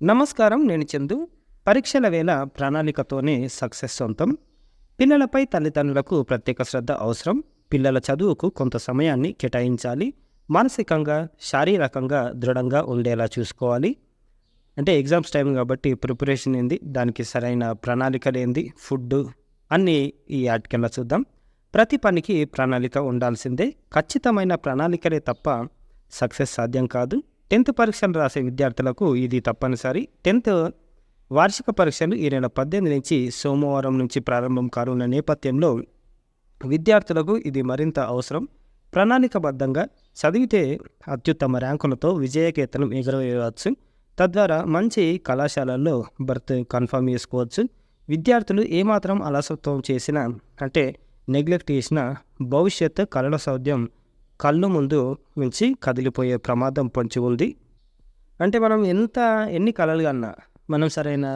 నమస్కారం. నేను చందు. పరీక్షల వేళ ప్రణాళికతోనే సక్సెస్ సొంతం. పిల్లలపై తల్లిదండ్రులకు ప్రత్యేక శ్రద్ధ అవసరం. పిల్లల చదువుకు కొంత సమయాన్ని కేటాయించాలి. మానసికంగా, శారీరకంగా దృఢంగా ఉండేలా చూసుకోవాలి. అంటే ఎగ్జామ్స్ టైం కాబట్టి ప్రిపరేషన్ ఏంది, దానికి సరైన ప్రణాళికలేంది, ఫుడ్డు అన్నీ ఈ ఆర్టికల్‌లో చూద్దాం. ప్రతి పనికి ప్రణాళిక ఉండాల్సిందే. ఖచ్చితమైన ప్రణాళికలే తప్ప సక్సెస్ సాధ్యం కాదు. 10th పరీక్షలు రాసే విద్యార్థులకు ఇది తప్పనిసరి. 10th వార్షిక పరీక్షలు ఈ నెల 18 నుంచి సోమవారం నుంచి ప్రారంభం కానున్న నేపథ్యంలో విద్యార్థులకు ఇది మరింత అవసరం. ప్రణాళికబద్ధంగా చదివితే అత్యుత్తమ ర్యాంకులతో విజయకేతనం ఎగురవేయవచ్చు. తద్వారా మంచి కళాశాలల్లో బర్త్ కన్ఫర్మ్ చేసుకోవచ్చు. విద్యార్థులు ఏమాత్రం అలసత్వం చేసినా, అంటే నెగ్లెక్ట్ చేసినా భవిష్యత్ కళల సౌధ్యం కళ్ళు ముందు నుంచి కదిలిపోయే ప్రమాదం పొంచి ఉంది. అంటే మనం ఎన్ని కలలు కన్నా మనం సరైన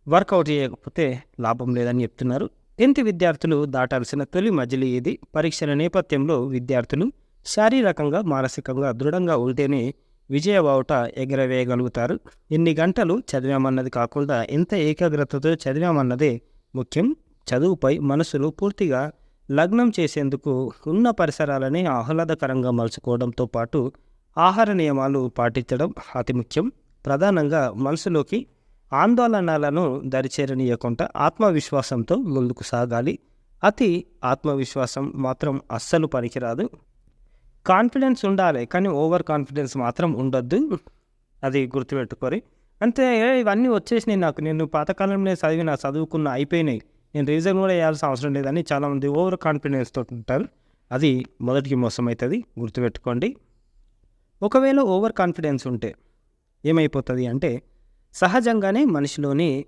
వర్కౌట్ చేయకపోతే లాభం లేదని చెప్తున్నారు. 10th విద్యార్థులు దాటాల్సిన తొలి మజిలీ ఇది. పరీక్షల నేపథ్యంలో విద్యార్థులు శారీరకంగా, మానసికంగా దృఢంగా ఉంటేనే విజయ బావుట ఎగరవేయగలుగుతారు. ఎన్ని గంటలు చదివామన్నది కాకుండా ఎంత ఏకాగ్రతతో చదివామన్నదే ముఖ్యం. చదువుపై మనసును పూర్తిగా లగ్నం చేసేందుకు ఉన్న పరిసరాలని ఆహ్లాదకరంగా మలుచుకోవడంతో పాటు ఆహార నియమాలు పాటించడం అతి ముఖ్యం. ప్రధానంగా మనసులోకి ఆందోళనలను దరిచేరనీయకుండా ఆత్మవిశ్వాసంతో ముందుకు సాగాలి. అతి ఆత్మవిశ్వాసం మాత్రం అస్సలు పనికిరాదు. కాన్ఫిడెన్స్ ఉండాలి, కానీ ఓవర్ కాన్ఫిడెన్స్ మాత్రం ఉండొద్దు. అది గుర్తుపెట్టుకోరి. అంటే ఇవన్నీ వచ్చేసినాయి నాకు, నేను పాతకాలంలో చదువుకున్న అయిపోయినాయి, నేను రీజన్ కూడా వేయాల్సిన అవసరం లేదని చాలామంది ఓవర్ కాన్ఫిడెన్స్ తోటి ఉంటారు. అది మొదటికి మోసం అవుతుంది, గుర్తుపెట్టుకోండి. ఒకవేళ ఓవర్ కాన్ఫిడెన్స్ ఉంటే ఏమైపోతుంది అంటే సహజంగానే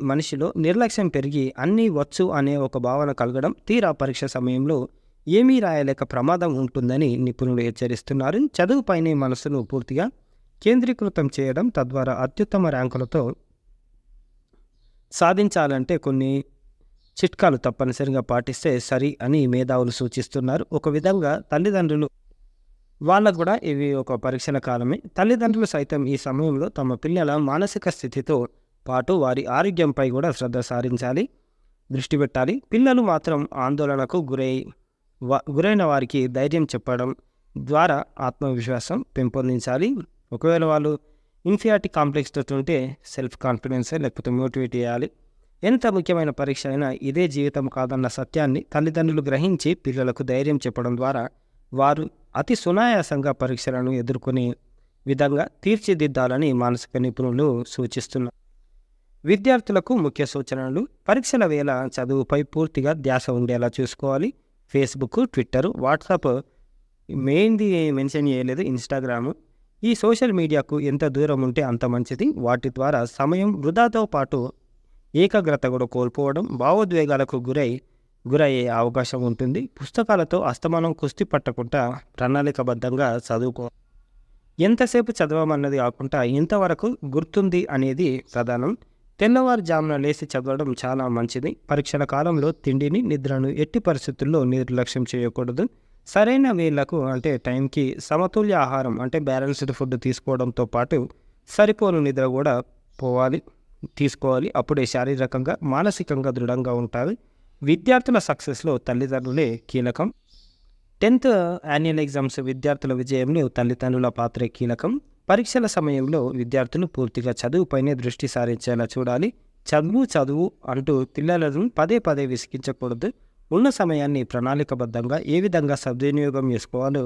మనిషిలో నిర్లక్ష్యం పెరిగి అన్నీ వచ్చు అనే ఒక భావన కలగడం, తీరా పరీక్ష సమయంలో ఏమీ రాయలేక ప్రమాదం ఉంటుందని నిపుణులు హెచ్చరిస్తున్నారు. చదువుపైనే మనసును పూర్తిగా కేంద్రీకృతం చేయడం, తద్వారా అత్యుత్తమ ర్యాంకులతో సాధించాలంటే కొన్ని చిట్కాలు తప్పనిసరిగా పాటిస్తే సరి అని మేధావులు సూచిస్తున్నారు. ఒక విధంగా తల్లిదండ్రులు వాళ్ళకు కూడా ఇవి ఒక పరీక్షల కాలమే. తల్లిదండ్రులు సైతం ఈ సమయంలో తమ పిల్లల మానసిక స్థితితో పాటు వారి ఆరోగ్యంపై కూడా శ్రద్ధ సారించాలి, దృష్టి పెట్టాలి. పిల్లలు మాత్రం ఆందోళనకు గురైన వారికి ధైర్యం చెప్పడం ద్వారా ఆత్మవిశ్వాసం పెంపొందించాలి. ఒకవేళ వాళ్ళు ఇన్ఫీరియారిటీ కాంప్లెక్స్ తోటి ఉంటే సెల్ఫ్ కాన్ఫిడెన్స్ లేకపోతే మోటివేట్ చేయాలి. ఎంత ముఖ్యమైన పరీక్ష అయినా ఇదే జీవితం కాదన్న సత్యాన్ని తల్లిదండ్రులు గ్రహించి పిల్లలకు ధైర్యం చెప్పడం ద్వారా వారు అతి సునాయాసంగా పరీక్షలను ఎదుర్కొనే విధంగా తీర్చిదిద్దాలని మానసిక నిపుణులు సూచిస్తున్నారు. విద్యార్థులకు ముఖ్య సూచనలు: పరీక్షల వేళ చదువుపై పూర్తిగా ధ్యాస ఉండేలా చూసుకోవాలి. ఫేస్బుక్, ట్విట్టర్, వాట్సాప్ మెయిన్ది మెన్షన్ చేయలేదు, ఇన్స్టాగ్రాము, ఈ సోషల్ మీడియాకు ఎంత దూరం ఉంటే అంత మంచిది. వాటి ద్వారా సమయం వృధాతో పాటు ఏకాగ్రత కూడా కోల్పోవడం, భావోద్వేగాలకు గురయ్యే అవకాశం ఉంటుంది. పుస్తకాలతో అస్తమానం కుస్తీ పట్టకుండా ప్రణాళికబద్ధంగా చదువుకో. ఎంతసేపు చదవమన్నది కాకుండా ఎంతవరకు గుర్తుంది అనేది ప్రధానం. తెల్లవారుజామున లేచి చదవడం చాలా మంచిది. పరీక్షల కాలంలో తిండిని, నిద్రను ఎట్టి పరిస్థితుల్లో నిర్లక్ష్యం చేయకూడదు. సరైన వేళకు అంటే టైంకి సమతుల్య ఆహారం అంటే బ్యాలెన్స్డ్ ఫుడ్ తీసుకోవడంతో పాటు సరిపోను నిద్ర కూడా తీసుకోవాలి. అప్పుడే శారీరకంగా, మానసికంగా దృఢంగా ఉంటారు. విద్యార్థుల సక్సెస్లో తల్లిదండ్రులే కీలకం. 10th యాన్యువల్ ఎగ్జామ్స్ విద్యార్థుల విజయంలో తల్లిదండ్రుల పాత్రే కీలకం. పరీక్షల సమయంలో విద్యార్థులు పూర్తిగా చదువుపైనే దృష్టి సారించేలా చూడాలి. చదువు అంటూ పిల్లలను పదే పదే విసిగించకూడదు. ఉన్న సమయాన్ని ప్రణాళికబద్ధంగా ఏ విధంగా సద్వినియోగం చేసుకోవాలో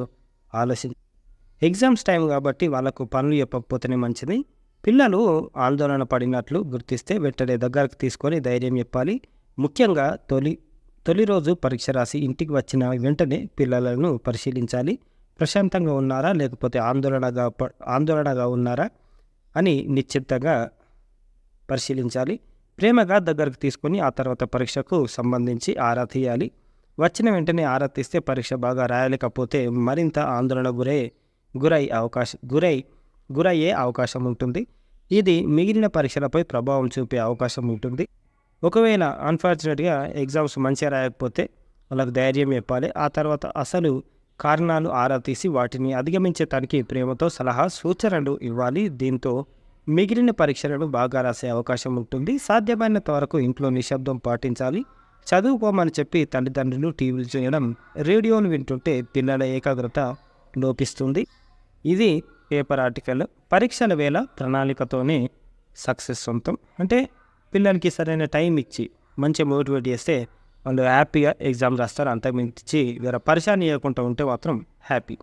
ఎగ్జామ్స్ టైం కాబట్టి వాళ్ళకు పనులు చెప్పకపోతేనే మంచిది. పిల్లలు ఆందోళన పడినట్లు గుర్తిస్తే వెంటనే దగ్గరకు తీసుకొని ధైర్యం చెప్పాలి. ముఖ్యంగా తొలి రోజు పరీక్ష రాసి ఇంటికి వచ్చిన వెంటనే పిల్లలను పరిశీలించాలి. ప్రశాంతంగా ఉన్నారా లేకపోతే ఆందోళనగా ఉన్నారా అని నిశ్చితంగా పరిశీలించాలి. ప్రేమగా దగ్గరకు తీసుకొని ఆ తర్వాత పరీక్షకు సంబంధించి ఆరా తీయాలి. వచ్చిన వెంటనే ఆరా తీస్తే పరీక్ష బాగా రాయలేకపోతే మరింత ఆందోళన గురయ్యే అవకాశం ఉంటుంది. ఇది మిగిలిన పరీక్షలపై ప్రభావం చూపే అవకాశం ఉంటుంది. ఒకవేళ అన్ఫార్చునేట్గా ఎగ్జామ్స్ మంచిగా రాయకపోతే వాళ్ళకు ధైర్యం చెప్పాలి. ఆ తర్వాత అసలు కారణాలు ఆరా తీసి వాటిని అధిగమించటానికి ప్రేమతో సలహా సూచనలు ఇవ్వాలి. దీంతో మిగిలిన పరీక్షలను బాగా రాసే అవకాశం ఉంటుంది. సాధ్యమైనంత వరకు ఇంట్లో నిశ్శబ్దం పాటించాలి. చదువుకోమని చెప్పి తల్లిదండ్రులు టీవీలు చేయడం, రేడియోలు వింటుంటే పిల్లల ఏకాగ్రత లోపిస్తుంది. ఇది పేపర్ ఆర్టికల్. పరీక్షల వేళ ప్రణాళికతోనే సక్సెస్ సొంతం. అంటే పిల్లలకి సరైన టైం ఇచ్చి మంచి మోటివేట్ చేస్తే వాళ్ళు హ్యాపీగా ఎగ్జామ్ రాస్తారు. అంతకుమించి వేరే పరిశాన్ చేయకుండా ఉంటే మాత్రం హ్యాపీ.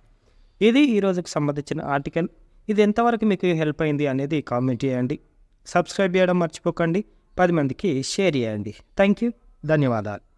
ఇది ఈరోజుకి సంబంధించిన ఆర్టికల్. ఇది ఎంతవరకు మీకు హెల్ప్ అయింది అనేది కామెంట్ చేయండి. సబ్స్క్రైబ్ చేయడం మర్చిపోకండి. 10 మందికి షేర్ చేయండి. Thank you. ధన్యవాదాలు.